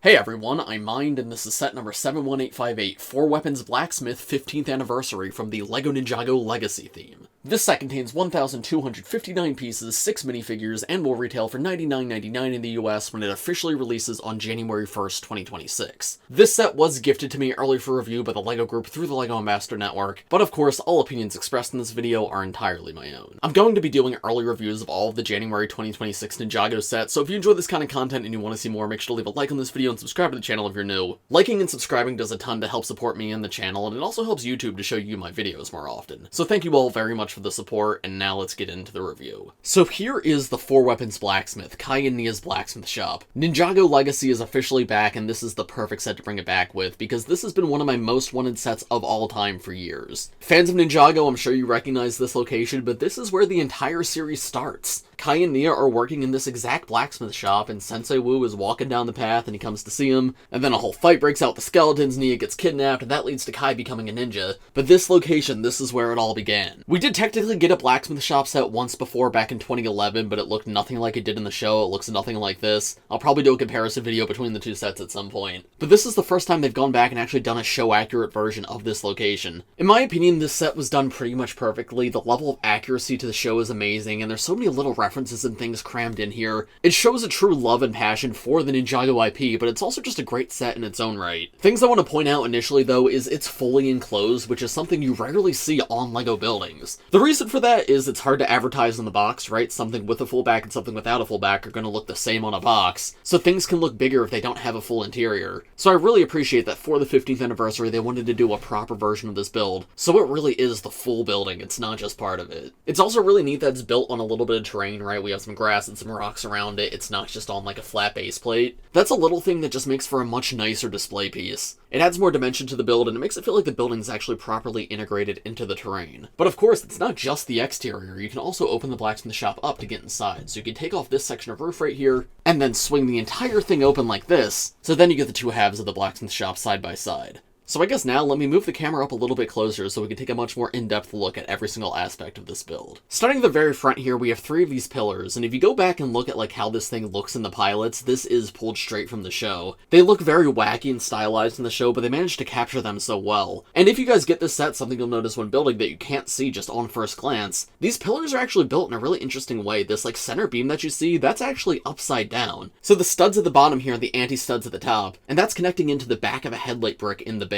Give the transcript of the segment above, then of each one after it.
Hey everyone, I'm Mind, and this is set number 71858, Four Weapons Blacksmith 15th Anniversary from the LEGO Ninjago Legacy theme. This set contains 1,259 pieces, 6 minifigures, and will retail for $99.99 in the US when it officially releases on January 1st, 2026. This set was gifted to me early for review by the LEGO group through the LEGO Ambassador Network, but of course, all opinions expressed in this video are entirely my own. I'm going to be doing early reviews of all of the January 2026 Ninjago sets, so if you enjoy this kind of content and you want to see more, make sure to leave a like on this video and subscribe to the channel if you're new. Liking and subscribing does a ton to help support me and the channel, and it also helps YouTube to show you my videos more often. So thank you all very much for the support, and now let's get into the review. So here is the Four Weapons Blacksmith, Kai and Nia's Blacksmith Shop. Ninjago Legacy is officially back, and this is the perfect set to bring it back with, because this has been one of my most wanted sets of all time for years. Fans of Ninjago, I'm sure you recognize this location, but this is where the entire series starts. Kai and Nia are working in this exact blacksmith shop, and Sensei Wu is walking down the path and he comes to see him, and then a whole fight breaks out with the skeletons, Nia gets kidnapped, and that leads to Kai becoming a ninja. But this location, this is where it all began. We did technically get a blacksmith shop set once before back in 2011, but it looked nothing like it did in the show. It looks nothing like this. I'll probably do a comparison video between the two sets at some point. But this is the first time they've gone back and actually done a show-accurate version of this location. In my opinion, this set was done pretty much perfectly. The level of accuracy to the show is amazing, and there's so many little references and things crammed in here. It shows a true love and passion for the Ninjago IP, but it's also just a great set in its own right. Things I want to point out initially, though, is it's fully enclosed, which is something you rarely see on LEGO buildings. The reason for that is it's hard to advertise in the box, right? Something with a full back and something without a full back are going to look the same on a box, so things can look bigger if they don't have a full interior. So I really appreciate that for the 15th anniversary, they wanted to do a proper version of this build, so it really is the full building, it's not just part of it. It's also really neat that it's built on a little bit of terrain, right? We have some grass and some rocks around it, it's not just on like a flat base plate. That's a little thing that just makes for a much nicer display piece. It adds more dimension to the build, and it makes it feel like the building is actually properly integrated into the terrain. But of course, it's not just the exterior, you can also open the blacksmith shop up to get inside. So you can take off this section of roof right here, and then swing the entire thing open like this, so then you get the two halves of the blacksmith shop side by side. So I guess now let me move the camera up a little bit closer so we can take a much more in-depth look at every single aspect of this build. Starting at the very front here, we have 3 of these pillars, and if you go back and look at like how this thing looks in the pilots, this is pulled straight from the show. They look very wacky and stylized in the show, but they managed to capture them so well. And if you guys get this set, something you'll notice when building that you can't see just on first glance, these pillars are actually built in a really interesting way. This like center beam that you see, that's actually upside down. So the studs at the bottom here are the anti-studs at the top, and that's connecting into the back of a headlight brick in the base.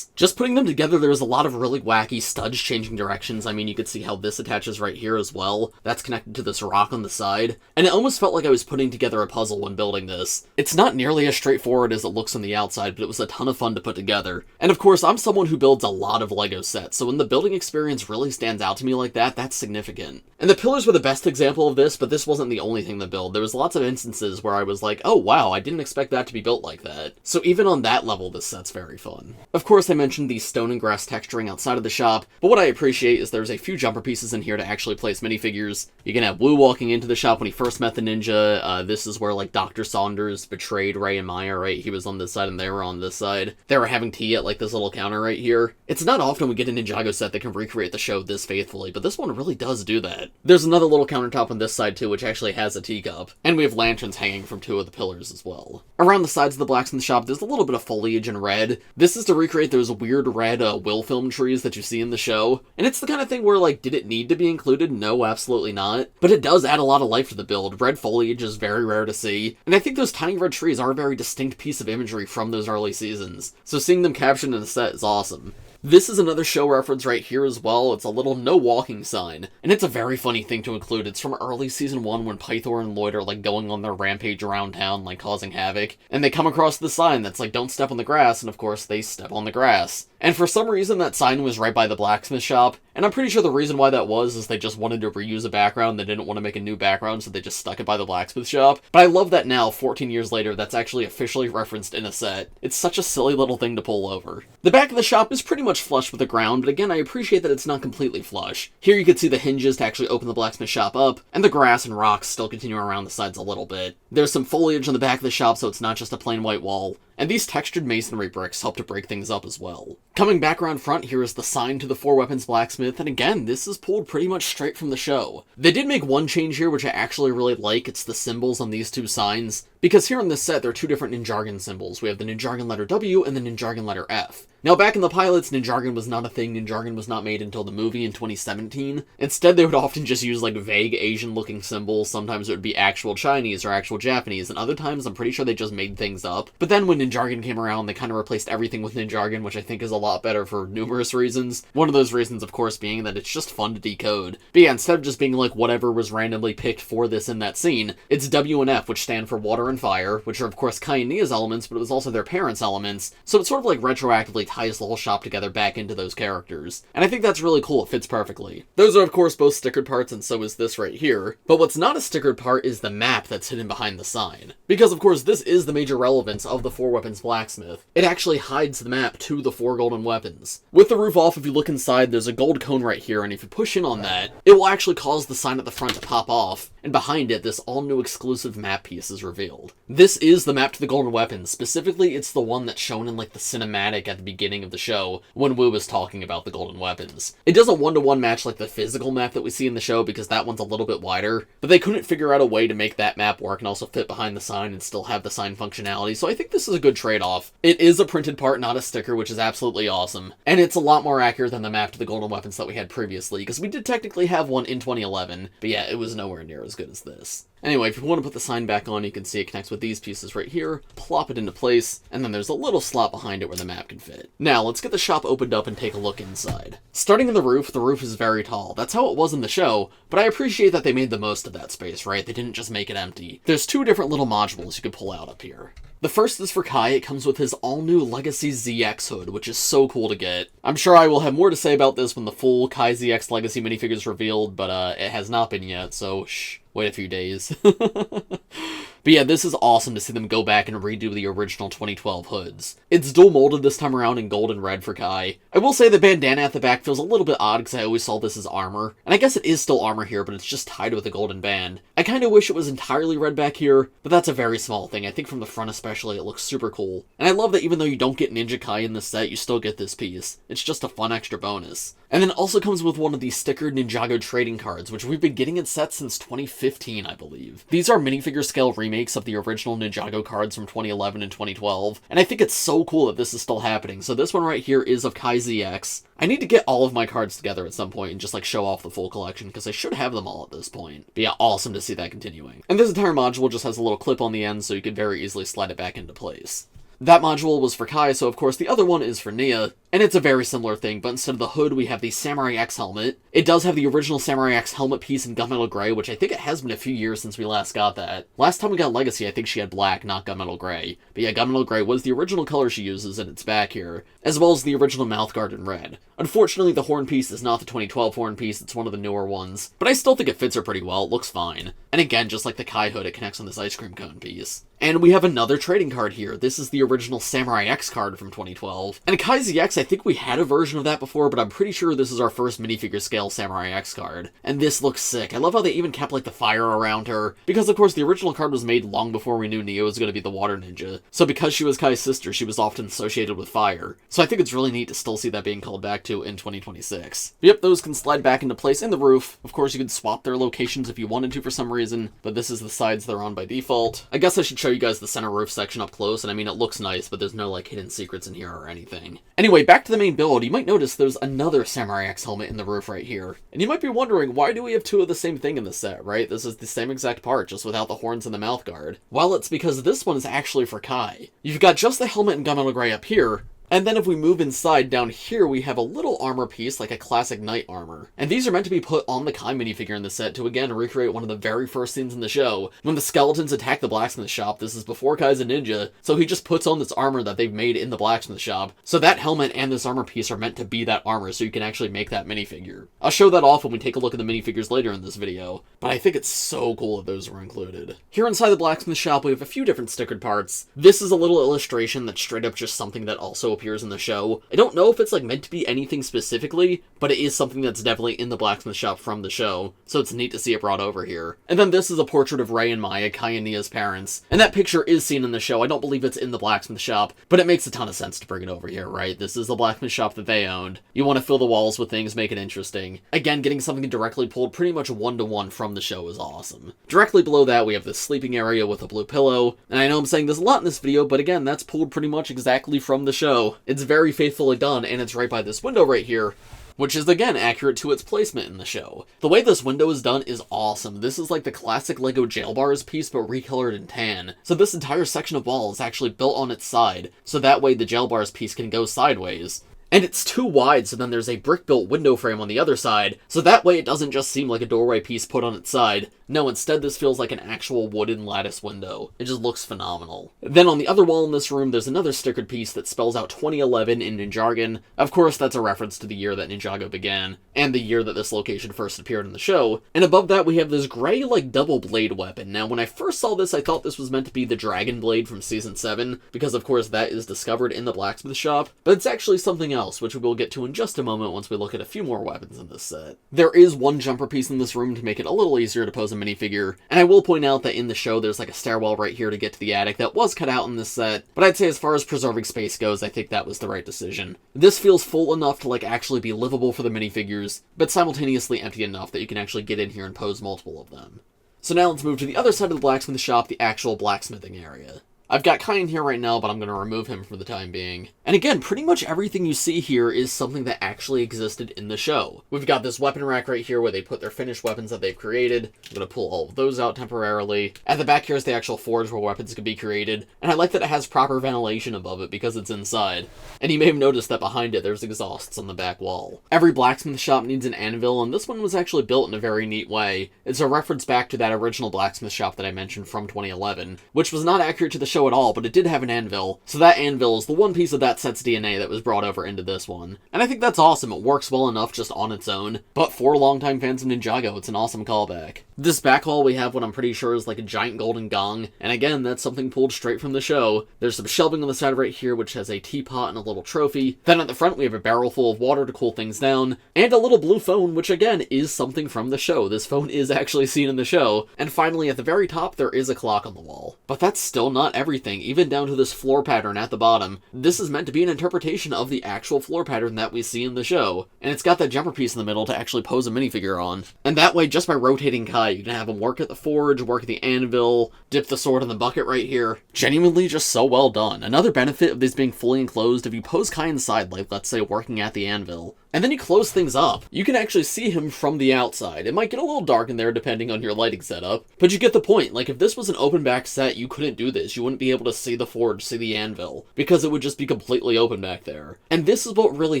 Just putting them together, there's a lot of really wacky studs changing directions. I mean, you could see how this attaches right here as well. That's connected to this rock on the side. And it almost felt like I was putting together a puzzle when building this. It's not nearly as straightforward as it looks on the outside, but it was a ton of fun to put together. And of course, I'm someone who builds a lot of LEGO sets, so when the building experience really stands out to me like that, that's significant. And the pillars were the best example of this, but this wasn't the only thing to build. There was lots of instances where I was like, oh wow, I didn't expect that to be built like that. So even on that level, this set's very fun. Of course, I mentioned the stone and grass texturing outside of the shop, but what I appreciate is there's a few jumper pieces in here to actually place minifigures. You can have Wu walking into the shop when he first met the ninja. This is where like Dr. Saunders betrayed Ray and Maya, right? He was on this side and they were on this side. They were having tea at like this little counter right here. It's not often we get a Ninjago set that can recreate the show this faithfully, but this one really does do that. There's another little countertop on this side too, which actually has a teacup. And we have lanterns hanging from 2 of the pillars as well. Around the sides of the blacksmith shop, there's a little bit of foliage in red. This is to recreate those weird red will film trees that you see in the show. And it's the kind of thing where, like, did it need to be included? No, absolutely not. But it does add a lot of life to the build. Red foliage is very rare to see. And I think those tiny red trees are a very distinct piece of imagery from those early seasons. So seeing them captured in a set is awesome. This is another show reference right here as well. It's a little no walking sign. And it's a very funny thing to include. It's from early season 1 when Pythor and Lloyd are like going on their rampage around town, like causing havoc. And they come across the sign that's like, don't step on the grass, and of course they step on the grass. And for some reason that sign was right by the blacksmith shop. And I'm pretty sure the reason why that was is they just wanted to reuse a background. They didn't want to make a new background, so they just stuck it by the blacksmith shop. But I love that now, 14 years later, that's actually officially referenced in a set. It's such a silly little thing to pull over. The back of the shop is pretty much flush with the ground, but again, I appreciate that it's not completely flush. Here you can see the hinges to actually open the blacksmith shop up, and the grass and rocks still continue around the sides a little bit. There's some foliage on the back of the shop, so it's not just a plain white wall. And these textured masonry bricks help to break things up as well. Coming back around front, here is the sign to the Four Weapons Blacksmith, and again, this is pulled pretty much straight from the show. They did make one change here, which I actually really like. It's the symbols on these 2 signs. Because here in this set, there are two different Ninjago symbols. We have the Ninjago letter W and the Ninjago letter F. Now, back in the pilots, Ninjago was not a thing. Ninjago was not made until the movie in 2017. Instead, they would often just use, like, vague Asian-looking symbols. Sometimes it would be actual Chinese or actual Japanese, and other times, I'm pretty sure they just made things up. But then when Ninjago came around, they kind of replaced everything with Ninjago, which I think is a lot better for numerous reasons. One of those reasons, of course, being that it's just fun to decode. But yeah, instead of just being, like, whatever was randomly picked for this in that scene, it's W and F, which stand for water and fire, which are, of course, Kai and Nia's elements, but it was also their parents' elements. So it sort of, like, retroactively ties the whole shop together back into those characters. And I think that's really cool, it fits perfectly. Those are of course both stickered parts, and so is this right here. But what's not a stickered part is the map that's hidden behind the sign. Because of course this is the major relevance of the Four Weapons Blacksmith. It actually hides the map to the four golden weapons. With the roof off, if you look inside, there's a gold cone right here, and if you push in on that, it will actually cause the sign at the front to pop off, and behind it, this all-new exclusive map piece is revealed. This is the map to the golden weapons. Specifically, it's the one that's shown in like the cinematic at the beginning of the show, when Wu was talking about the golden weapons. It doesn't one-to-one match like the physical map that we see in the show because that one's a little bit wider, but they couldn't figure out a way to make that map work and also fit behind the sign and still have the sign functionality, so I think this is a good trade-off. It is a printed part, not a sticker, which is absolutely awesome, and it's a lot more accurate than the map to the golden weapons that we had previously, because we did technically have one in 2011, but yeah, it was nowhere near as good as this. Anyway, if you want to put the sign back on, you can see it connects with these pieces right here, plop it into place, and then there's a little slot behind it where the map can fit. Now, let's get the shop opened up and take a look inside. Starting in the roof is very tall. That's how it was in the show, but I appreciate that they made the most of that space, right? They didn't just make it empty. There's two different little modules you can pull out up here. The first is for Kai. It comes with his all-new Legacy ZX hood, which is so cool to get. I'm sure I will have more to say about this when the full Kai ZX Legacy minifigure is revealed, but it has not been yet, so shh. Wait a few days. But yeah, this is awesome to see them go back and redo the original 2012 hoods. It's dual molded this time around in gold and red for Kai. I will say the bandana at the back feels a little bit odd because I always saw this as armor. And I guess it is still armor here, but it's just tied with a golden band. I kind of wish it was entirely red back here, but that's a very small thing. I think from the front especially, it looks super cool. And I love that even though you don't get Ninja Kai in this set, you still get this piece. It's just a fun extra bonus. And then it also comes with one of these stickered Ninjago trading cards, which we've been getting in sets since 2015, I believe. These are minifigure scale remakes of the original Ninjago cards from 2011 and 2012, and I think it's so cool that this is still happening. So this one right here is of Kai ZX. I need to get all of my cards together at some point and just like show off the full collection, because I should have them all at this point. But yeah, awesome to see that continuing. And this entire module just has a little clip on the end, so you can very easily slide it back into place. That module was for Kai, so of course the other one is for Nia, and it's a very similar thing, but instead of the hood, we have the Samurai X helmet. It does have the original Samurai X helmet piece in gunmetal gray, which I think it has been a few years since we last got that. Last time we got Legacy, I think she had black, not gunmetal gray. But yeah, gunmetal gray was the original color she uses, and it's back here, as well as the original mouthguard in red. Unfortunately, the horn piece is not the 2012 horn piece, it's one of the newer ones, but I still think it fits her pretty well, it looks fine. And again, just like the Kai hood, it connects on this ice cream cone piece. And we have another trading card here. This is the original Samurai X card from 2012. And Kai ZX, I think we had a version of that before, but I'm pretty sure this is our first minifigure scale Samurai X card. And this looks sick. I love how they even kept like the fire around her, because of course the original card was made long before we knew Nia was going to be the water ninja. So because she was Kai's sister, she was often associated with fire. So I think it's really neat to still see that being called back to in 2026. But yep, those can slide back into place in the roof. Of course, you could swap their locations if you wanted to for some reason, but this is the sides they're on by default. I guess I should show you guys the center roof section up close, and I mean, it looks nice, but there's no like hidden secrets in here or anything. Anyway, back to the main build. You might notice there's another Samurai X helmet in the roof right here. And you might be wondering, why do we have two of the same thing in the set, right? This is the same exact part, just without the horns and the mouth guard. Well, it's because this one is actually for Kai. You've got just the helmet and gunmetal gray up here, and then if we move inside, down here we have a little armor piece, like a classic knight armor. And these are meant to be put on the Kai minifigure in the set to again recreate one of the very first scenes in the show. When the skeletons attack the blacksmith shop, this is before Kai's a ninja, so he just puts on this armor that they've made in the blacksmith shop. So that helmet and this armor piece are meant to be that armor, so you can actually make that minifigure. I'll show that off when we take a look at the minifigures later in this video, but I think it's so cool that those were included. Here inside the blacksmith shop, we have a few different stickered parts. This is a little illustration that's straight up just something that also appears appears in the show. I don't know if it's, like, meant to be anything specifically, but it is something that's definitely in the blacksmith shop from the show, so it's neat to see it brought over here. And then this is a portrait of Ray and Maya, Kai and Nia's parents, and that picture is seen in the show. I don't believe it's in the blacksmith shop, but it makes a ton of sense to bring it over here, right? This is the blacksmith shop that they owned. You want to fill the walls with things, make it interesting. Again, getting something directly pulled pretty much one-to-one from the show is awesome. Directly below that, we have this sleeping area with a blue pillow, and I know I'm saying this a lot in this video, but again, that's pulled pretty much exactly from the show. It's very faithfully done, and it's right by this window right here, which is, again, accurate to its placement in the show. The way this window is done is awesome. This is like the classic LEGO jail bars piece, but recolored in tan. So this entire section of wall is actually built on its side, so that way the jail bars piece can go sideways. And it's too wide, so then there's a brick-built window frame on the other side, so that way it doesn't just seem like a doorway piece put on its side. No, instead this feels like an actual wooden lattice window. It just looks phenomenal. Then on the other wall in this room, there's another stickered piece that spells out 2011 in Ninjago. Of course, that's a reference to the year that Ninjago began, and the year that this location first appeared in the show. And above that, we have this gray, like, double blade weapon. Now, when I first saw this, I thought this was meant to be the dragon blade from Season 7, because of course that is discovered in the blacksmith shop, but it's actually something else, which we will get to in just a moment once we look at a few more weapons in this set. There is one jumper piece in this room to make it a little easier to pose a minifigure, and I will point out that in the show there's like a stairwell right here to get to the attic that was cut out in this set, but I'd say as far as preserving space goes, I think that was the right decision. This feels full enough to like actually be livable for the minifigures, but simultaneously empty enough that you can actually get in here and pose multiple of them. So now let's move to the other side of the blacksmith shop, the actual blacksmithing area. I've got Kai in here right now, but I'm going to remove him for the time being. And again, pretty much everything you see here is something that actually existed in the show. We've got this weapon rack right here where they put their finished weapons that they've created. I'm going to pull all of those out temporarily. At the back here is the actual forge where weapons can be created. And I like that it has proper ventilation above it because it's inside. And you may have noticed that behind it there's exhausts on the back wall. Every blacksmith shop needs an anvil, and this one was actually built in a very neat way. It's a reference back to that original blacksmith shop that I mentioned from 2011, which was not accurate to the show at all, but it did have an anvil, so that anvil is the one piece of that set's DNA that was brought over into this one. And I think that's awesome. It works well enough just on its own, but for longtime fans of Ninjago, it's an awesome callback. This back hall we have what I'm pretty sure is like a giant golden gong, and again, that's something pulled straight from the show. There's some shelving on the side right here which has a teapot and a little trophy. Then at the front we have a barrel full of water to cool things down, and a little blue phone, which again is something from the show. This phone is actually seen in the show. And finally at the very top there is a clock on the wall. But that's still not everything, even down to this floor pattern at the bottom. This is meant to be an interpretation of the actual floor pattern that we see in the show, and it's got that jumper piece in the middle to actually pose a minifigure on. And that way, just by rotating Kai, you can have him work at the forge, work at the anvil, dip the sword in the bucket right here. Genuinely just so well done. Another benefit of this being fully enclosed, if you pose Kai inside, like let's say working at the anvil, and then you close things up, you can actually see him from the outside. It might get a little dark in there depending on your lighting setup, but you get the point. Like if this was an open back set, you couldn't do this. You wouldn't be able to see the forge, see the anvil, because it would just be completely open back there. And this is what really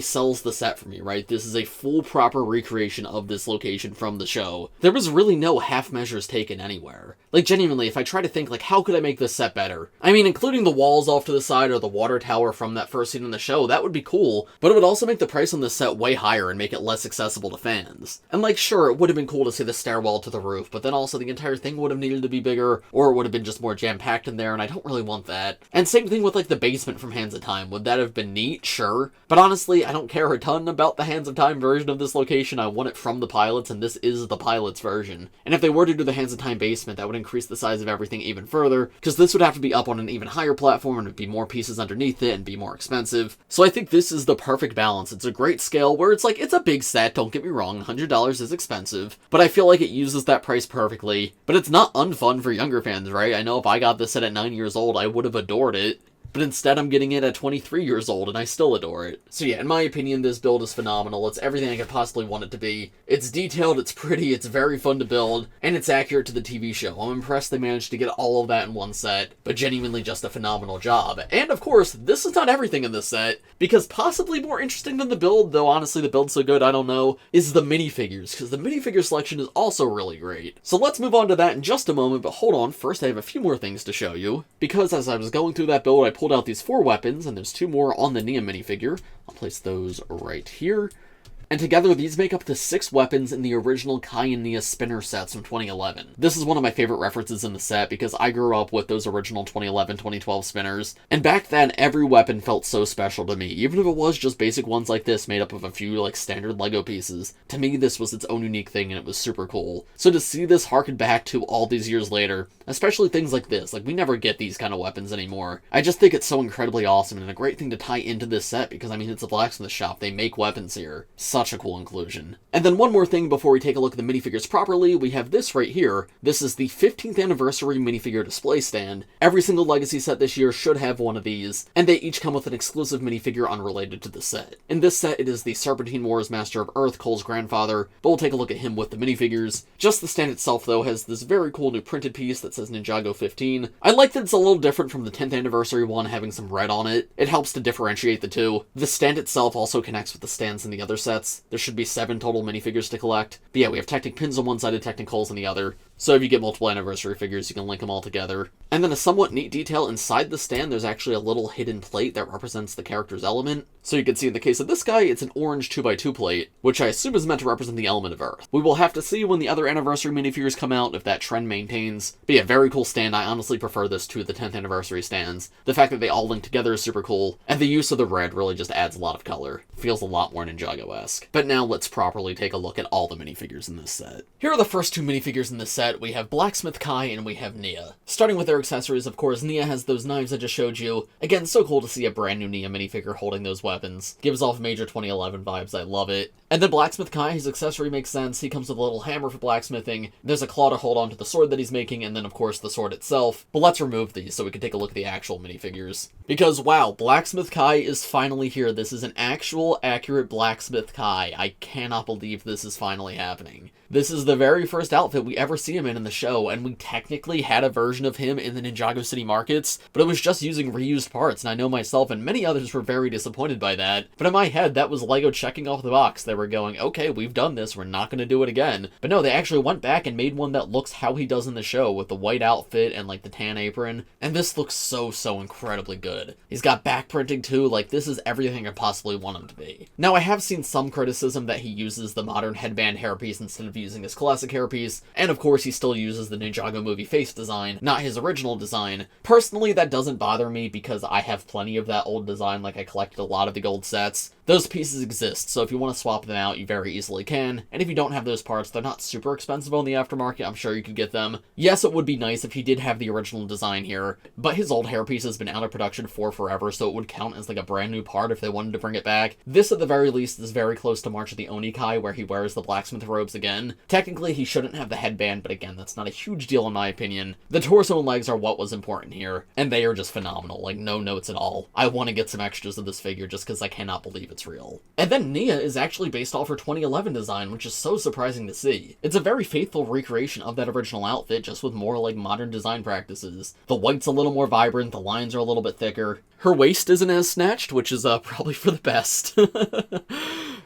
sells the set for me, right? This is a full proper recreation of this location from the show. There was really no half measures taken anywhere. Like genuinely, if I try to think like how could I make this set better? I mean, including the walls off to the side or the water tower from that first scene in the show, that would be cool, but it would also make the price on this set way higher and make it less accessible to fans. And like sure, it would have been cool to see the stairwell to the roof, but then also the entire thing would have needed to be bigger, or it would have been just more jam-packed in there, and I don't really want that. And same thing with like the basement from Hands of Time. Would that have been neat? Sure. But honestly, I don't care a ton about the Hands of Time version of this location. I want it from the pilots, and this is the pilots version. And if they were to do the Hands of Time basement, that would increase the size of everything even further, because this would have to be up on an even higher platform, and it'd be more pieces underneath it, and be more expensive. So I think this is the perfect balance. It's a great scale where it's like, it's a big set, don't get me wrong, $100 is expensive, but I feel like it uses that price perfectly. But it's not unfun for younger fans, right? I know if I got this set at 9 years old, I would have adored it. But instead I'm getting it at 23 years old and I still adore it. So yeah, in my opinion, this build is phenomenal. It's everything I could possibly want it to be. It's detailed, it's pretty, it's very fun to build, and it's accurate to the TV show. I'm impressed they managed to get all of that in one set, but genuinely just a phenomenal job. And of course, this is not everything in this set, because possibly more interesting than the build, though honestly the build's so good I don't know, is the minifigures, because the minifigure selection is also really great. So let's move on to that in just a moment, but hold on, first I have a few more things to show you, because as I was going through that build, I pulled out these 4 weapons, and there's 2 more on the Nia minifigure. I'll place those right here. and together these make up to 6 weapons in the original Kai and Nia spinner sets from 2011. This is one of my favorite references in the set because I grew up with those original 2011-2012 spinners, and back then every weapon felt so special to me, even if it was just basic ones like this made up of a few like standard LEGO pieces. To me this was its own unique thing and it was super cool. So to see this harken back to all these years later, especially things like this, like we never get these kind of weapons anymore, I just think it's so incredibly awesome and a great thing to tie into this set because I mean it's a blacksmith shop, they make weapons here. Such a cool inclusion. And then one more thing before we take a look at the minifigures properly, we have this right here. This is the 15th anniversary minifigure display stand. Every single Legacy set this year should have one of these, and they each come with an exclusive minifigure unrelated to the set. In this set, it is the Serpentine Wars Master of Earth, Cole's grandfather, but we'll take a look at him with the minifigures. Just the stand itself, though, has this very cool new printed piece that says Ninjago 15. I like that it's a little different from the 10th anniversary one having some red on it. It helps to differentiate the two. The stand itself also connects with the stands in the other sets. There should be 7 total minifigures to collect. But yeah, we have Technic pins on one side and Technic holes on the other. So if you get multiple anniversary figures, you can link them all together. And then a somewhat neat detail inside the stand, there's actually a little hidden plate that represents the character's element. So you can see in the case of this guy, it's an orange 2x2 plate, which I assume is meant to represent the element of Earth. We will have to see when the other anniversary minifigures come out if that trend maintains. But yeah, very cool stand. I honestly prefer this to the 10th anniversary stands. The fact that they all link together is super cool, and the use of the red really just adds a lot of color. Feels a lot more Ninjago-esque. But now let's properly take a look at all the minifigures in this set. Here are the first 2 minifigures in this set. We have Blacksmith Kai and we have Nia. Starting with their accessories, of course, Nia has those knives I just showed you. Again, so cool to see a brand new Nia minifigure holding those weapons. Gives off major 2011 vibes, I love it. And then Blacksmith Kai, his accessory makes sense. He comes with a little hammer for blacksmithing. There's a claw to hold on to the sword that he's making, and then of course the sword itself. But let's remove these so we can take a look at the actual minifigures. Because wow, Blacksmith Kai is finally here. This is an actual, accurate Blacksmith Kai. I cannot believe this is finally happening. This is the very first outfit we ever see him in the show, and we technically had a version of him in the Ninjago City markets, but it was just using reused parts, and I know myself and many others were very disappointed by that. But in my head, that was LEGO checking off the box. They were going, okay, we've done this, we're not going to do it again. But no, they actually went back and made one that looks how he does in the show, with the white outfit and like the tan apron, and this looks so incredibly good. He's got back printing too, like this is everything I possibly want him to be. Now I have seen some criticism that he uses the modern headband hairpiece instead of using his classic hairpiece, and of course he still uses the Ninjago movie face design, not his original design. Personally, that doesn't bother me because I have plenty of that old design, like I collected a lot of the gold sets. Those pieces exist, so if you want to swap them out, you very easily can, and if you don't have those parts, they're not super expensive on the aftermarket, I'm sure you could get them. Yes, it would be nice if he did have the original design here, but his old hairpiece has been out of production for forever, so it would count as like a brand new part if they wanted to bring it back. This, at the very least, is very close to March of the Oni Kai, where he wears the blacksmith robes again. Technically, he shouldn't have the headband, but again, that's not a huge deal in my opinion. The torso and legs are what was important here, and they are just phenomenal, like no notes at all. I want to get some extras of this figure just because I cannot believe it's real. And then Nia is actually based off her 2011 design, which is so surprising to see. It's a very faithful recreation of that original outfit, just with more like modern design practices. The white's a little more vibrant, the lines are a little bit thicker. Her waist isn't as snatched, which is probably for the best.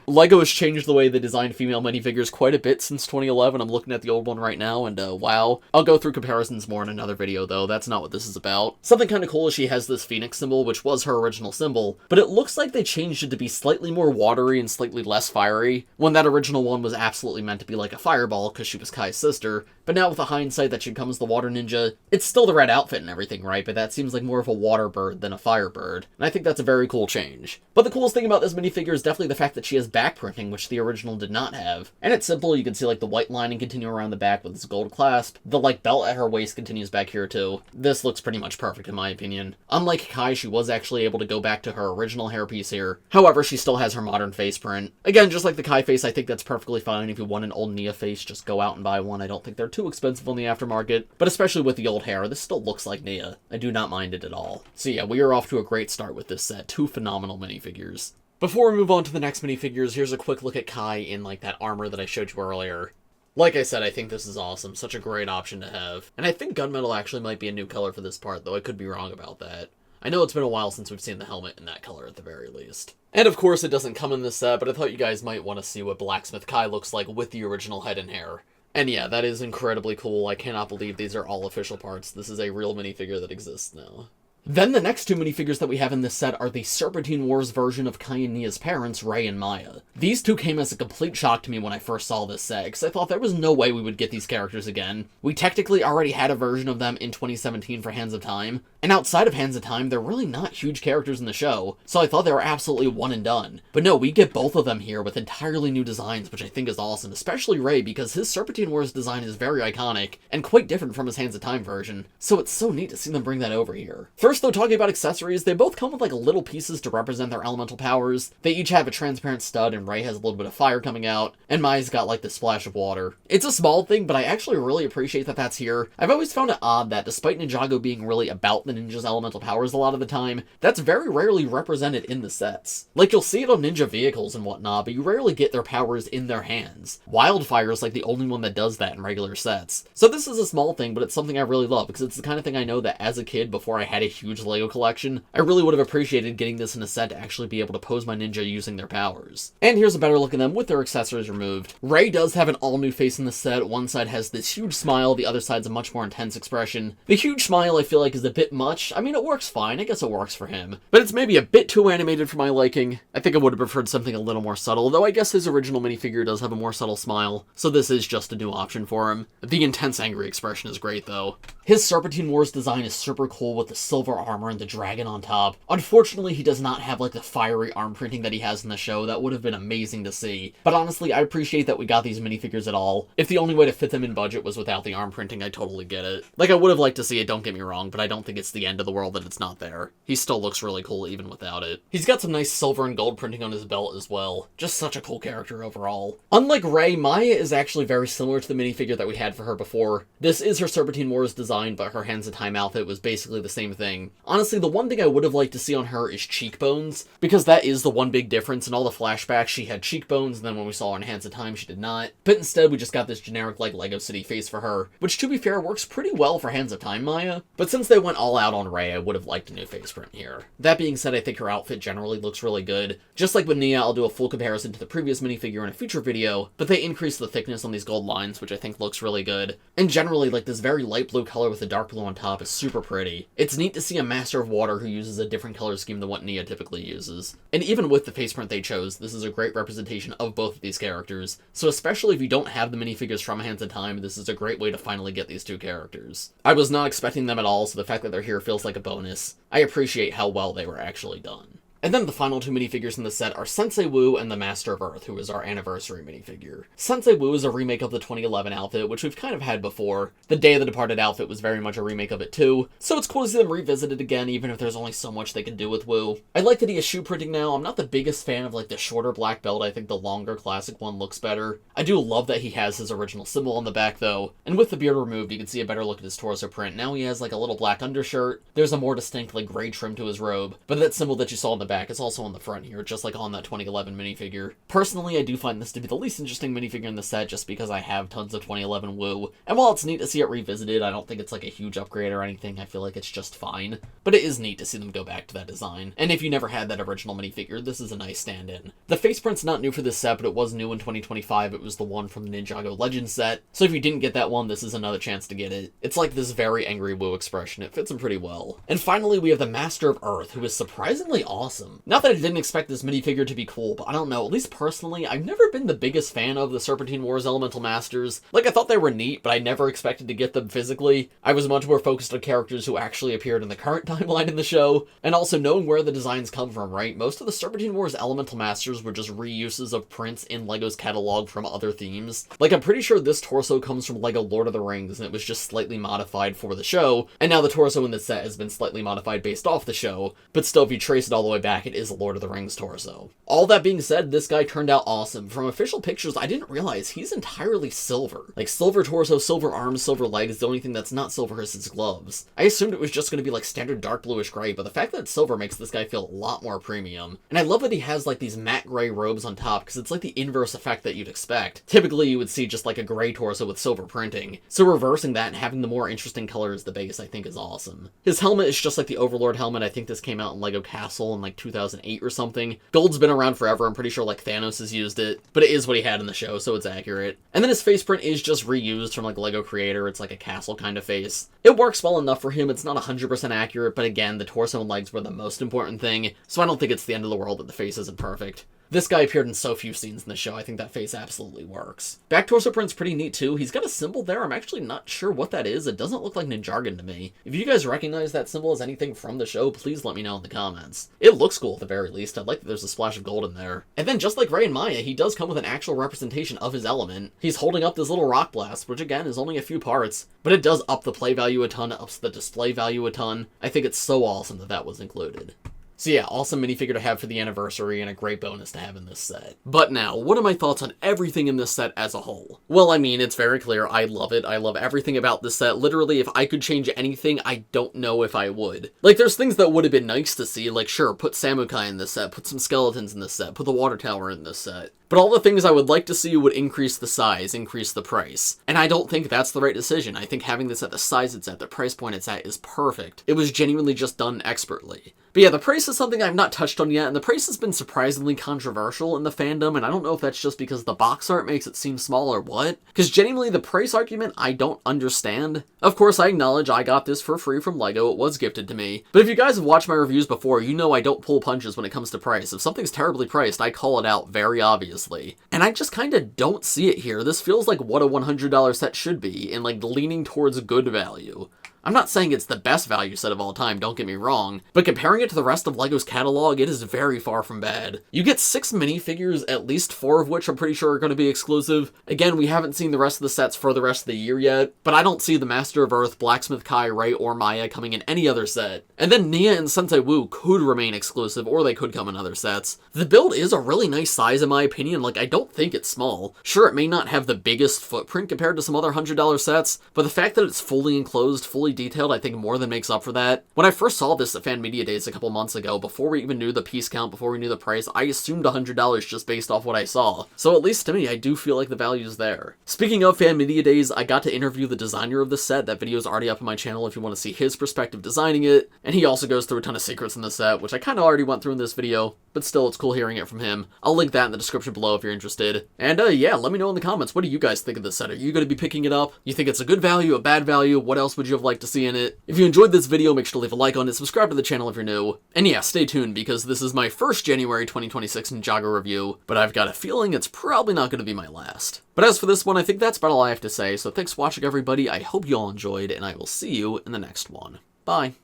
LEGO has changed the way they design female minifigures quite a bit since 2011. I'm looking at the old one right now, and wow. I'll go through comparisons more in another video, though. That's not what this is about. Something kind of cool is she has this phoenix symbol, which was her original symbol, but it looks like they changed it to be slightly more watery and slightly less fiery, when that original one was absolutely meant to be like a fireball, because she was Kai's sister. But now with the hindsight that she becomes the water ninja, it's still the red outfit and everything, right? But that seems like more of a water bird than a fire bird, and I think that's a very cool change. But the coolest thing about this minifigure is definitely the fact that she has back printing, which the original did not have. And it's simple, you can see like the white lining continue around the back with this gold clasp. The like belt at her waist continues back here too. This looks pretty much perfect in my opinion. Unlike Kai, she was actually able to go back to her original hairpiece here. However, she still has her modern face print. Again, just like the Kai face, I think that's perfectly fine. If you want an old Nia face, just go out and buy one. I don't think they're too expensive on the aftermarket, but especially with the old hair, this still looks like Nia. I do not mind it at all. So yeah, we are off to a great start with this set. 2 phenomenal minifigures. Before we move on to the next minifigures, here's a quick look at Kai in like that armor that I showed you earlier. Like I said, I think this is awesome. Such a great option to have. And I think gunmetal actually might be a new color for this part, though I could be wrong about that. I know it's been a while since we've seen the helmet in that color at the very least. And of course it doesn't come in this set, but I thought you guys might want to see what Blacksmith Kai looks like with the original head and hair. And yeah, that is incredibly cool. I cannot believe these are all official parts. This is a real minifigure that exists now. Then the next two minifigures that we have in this set are the Serpentine Wars version of Kai and Nia's parents, Ray and Maya. These two came as a complete shock to me when I first saw this set, because I thought there was no way we would get these characters again. We technically already had a version of them in 2017 for Hands of Time, and outside of Hands of Time, they're really not huge characters in the show, so I thought they were absolutely one and done. But no, we get both of them here with entirely new designs, which I think is awesome, especially Ray, because his Serpentine Wars design is very iconic, and quite different from his Hands of Time version, so it's so neat to see them bring that over here. First though, talking about accessories, they both come with like little pieces to represent their elemental powers. They each have a transparent stud, and Ray has a little bit of fire coming out, and Maya's got like the splash of water. It's a small thing, but I actually really appreciate that that's here. I've always found it odd that despite Ninjago being really about the ninja's elemental powers a lot of the time, that's very rarely represented in the sets. Like, you'll see it on ninja vehicles and whatnot, but you rarely get their powers in their hands. Wildfire is like the only one that does that in regular sets. So this is a small thing, but it's something I really love, because it's the kind of thing I know that as a kid, before I had a huge LEGO collection, I really would have appreciated getting this in a set to actually be able to pose my ninja using their powers. And here's a better look at them with their accessories removed. Ray does have an all-new face in the set. One side has this huge smile, the other side's a much more intense expression. The huge smile I feel like is a bit much. I mean, it works fine, I guess it works for him, but it's maybe a bit too animated for my liking. I think I would have preferred something a little more subtle, though I guess his original minifigure does have a more subtle smile, so this is just a new option for him. The intense angry expression is great though. His Serpentine Wars design is super cool with the silver armor and the dragon on top. Unfortunately, he does not have like the fiery arm printing that he has in the show. That would have been amazing to see. But honestly, I appreciate that we got these minifigures at all. If the only way to fit them in budget was without the arm printing, I totally get it. Like, I would have liked to see it, don't get me wrong, but I don't think it's the end of the world that it's not there. He still looks really cool even without it. He's got some nice silver and gold printing on his belt as well. Just such a cool character overall. Unlike Ray, Maya is actually very similar to the minifigure that we had for her before. This is her Serpentine Wars design, but her Hands of Time outfit was basically the same thing. Honestly, the one thing I would have liked to see on her is cheekbones, because that is the one big difference. In all the flashbacks, she had cheekbones, and then when we saw her in Hands of Time, she did not. But instead, we just got this generic, like, Lego City face for her, which, to be fair, works pretty well for Hands of Time Maya. But since they went all out on Ray, I would have liked a new face print here. That being said, I think her outfit generally looks really good. Just like with Nia, I'll do a full comparison to the previous minifigure in a future video, but they increase the thickness on these gold lines, which I think looks really good. And generally, like, this very light blue color with the dark blue on top is super pretty. It's neat to see a Master of Water who uses a different color scheme than what Nia typically uses. And even with the face print they chose, this is a great representation of both of these characters. So especially if you don't have the minifigures from Hands of Time, this is a great way to finally get these two characters. I was not expecting them at all, so the fact that they're here feels like a bonus. I appreciate how well they were actually done. And then the final two minifigures in the set are Sensei Wu and the Master of Earth, who is our anniversary minifigure. Sensei Wu is a remake of the 2011 outfit, which we've kind of had before. The Day of the Departed outfit was very much a remake of it too, so it's cool to see them revisited again, even if there's only so much they can do with Wu. I like that he has shoe printing now. I'm not the biggest fan of like the shorter black belt. I think the longer classic one looks better. I do love that he has his original symbol on the back though, and with the beard removed, you can see a better look at his torso print. Now he has like a little black undershirt. There's a more distinct like gray trim to his robe, but that symbol that you saw on the back is also on the front here, just like on that 2011 minifigure. Personally, I do find this to be the least interesting minifigure in the set, just because I have tons of 2011 Wu, and while it's neat to see it revisited, I don't think it's like a huge upgrade or anything. I feel like it's just fine, but it is neat to see them go back to that design. And if you never had that original minifigure, this is a nice stand-in. The face print's not new for this set, but it was new in 2025. It was the one from the Ninjago Legends set, so if you didn't get that one, this is another chance to get it. It's like this very angry Wu expression. It fits him pretty well. And finally, we have the Master of Earth, who is surprisingly awesome. Not that I didn't expect this minifigure to be cool, but I don't know, at least personally, I've never been the biggest fan of the Serpentine Wars Elemental Masters. Like, I thought they were neat, but I never expected to get them physically. I was much more focused on characters who actually appeared in the current timeline in the show, and also knowing where the designs come from, right? Most of the Serpentine Wars Elemental Masters were just reuses of prints in LEGO's catalog from other themes. Like, I'm pretty sure this torso comes from LEGO Lord of the Rings, and it was just slightly modified for the show, and now the torso in this set has been slightly modified based off the show, but still, if you trace it all the way back, it is a Lord of the Rings torso. All that being said, this guy turned out awesome. From official pictures, I didn't realize he's entirely silver. Like, silver torso, silver arms, silver legs. The only thing that's not silver is his gloves. I assumed it was just going to be like standard dark bluish gray, but the fact that it's silver makes this guy feel a lot more premium. And I love that he has like these matte gray robes on top, because it's like the inverse effect that you'd expect. Typically, you would see just like a gray torso with silver printing. So reversing that and having the more interesting color as the base, I think is awesome. His helmet is just like the Overlord helmet. I think this came out in LEGO Castle in like 2008 or something. Gold's been around forever. I'm pretty sure like Thanos has used it, but it is what he had in the show, so it's accurate. And then his face print is just reused from like Lego Creator. It's like a castle kind of face. It works well enough for him. It's not 100% accurate, but again, the torso and legs were the most important thing, so I don't think it's the end of the world that the face isn't perfect. This guy appeared in so few scenes in the show, I think that face absolutely works. Back torso print's pretty neat too. He's got a symbol there, I'm actually not sure what that is. It doesn't look like Ninjago to me. If you guys recognize that symbol as anything from the show, please let me know in the comments. It looks cool at the very least. I like that there's a splash of gold in there. And then just like Ray and Maya, he does come with an actual representation of his element. He's holding up this little rock blast, which again is only a few parts, but it does up the play value a ton, it ups the display value a ton. I think it's so awesome that that was included. So yeah, awesome minifigure to have for the anniversary and a great bonus to have in this set. But now, what are my thoughts on everything in this set as a whole? Well, I mean, it's very clear. I love it. I love everything about this set. Literally, if I could change anything, I don't know if I would. Like, there's things that would have been nice to see. Like, sure, put Kai in this set, put some skeletons in this set, put the water tower in this set. But all the things I would like to see would increase the size, increase the price. And I don't think that's the right decision. I think having this at the size it's at, the price point it's at, is perfect. It was genuinely just done expertly. But yeah, the price is something I've not touched on yet, and the price has been surprisingly controversial in the fandom, and I don't know if that's just because the box art makes it seem small or what. Because genuinely, the price argument, I don't understand. Of course, I acknowledge I got this for free from LEGO, it was gifted to me. But if you guys have watched my reviews before, you know I don't pull punches when it comes to price. If something's terribly priced, I call it out very obviously. And I just kinda don't see it here. This feels like what a $100 set should be, and like leaning towards good value. I'm not saying it's the best value set of all time, don't get me wrong, but comparing it to the rest of LEGO's catalog, it is very far from bad. You get 6 minifigures, at least 4 of which I'm pretty sure are going to be exclusive. Again, we haven't seen the rest of the sets for the rest of the year yet, but I don't see the Master of Earth, Blacksmith Kai, Ray, or Maya coming in any other set. And then Nia and Sensei Wu could remain exclusive, or they could come in other sets. The build is a really nice size in my opinion, like I don't think it's small. Sure, it may not have the biggest footprint compared to some other $100 sets, but the fact that it's fully enclosed, fully detailed, I think more than makes up for that. When I first saw this at Fan Media Days a couple months ago, before we even knew the piece count, before we knew the price, I assumed $100 just based off what I saw. So at least to me, I do feel like the value's there. Speaking of Fan Media Days, I got to interview the designer of the set. That video is already up on my channel if you want to see his perspective designing it, and he also goes through a ton of secrets in the set, which I kind of already went through in this video, but still, it's cool hearing it from him. I'll link that in the description below if you're interested. And yeah, let me know in the comments, what do you guys think of this set? Are you going to be picking it up? You think it's a good value, a bad value? What else would you have liked to see in it? If you enjoyed this video, make sure to leave a like on it, subscribe to the channel if you're new, and yeah, stay tuned because this is my first January 2026 Ninjago review, but I've got a feeling it's probably not going to be my last. But as for this one, I think that's about all I have to say, so thanks for watching everybody, I hope you all enjoyed, and I will see you in the next one. Bye.